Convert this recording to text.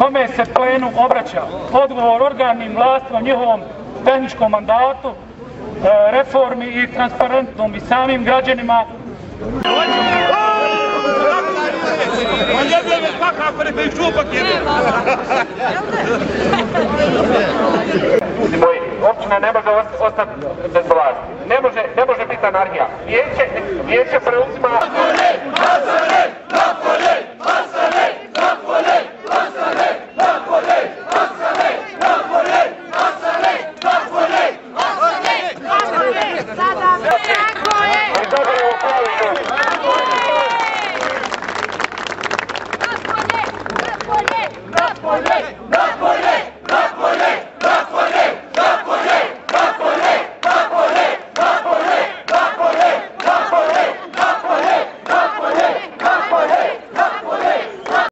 kome se plenum obraća. Odgovor organim vlastima, njihovom tehničkom mandatu, reformi i transparentnom i samim građanima. Ljudi moji, općina ne može ostati bez vlasti. Ne može biti anarhija. Vijeće preuzima...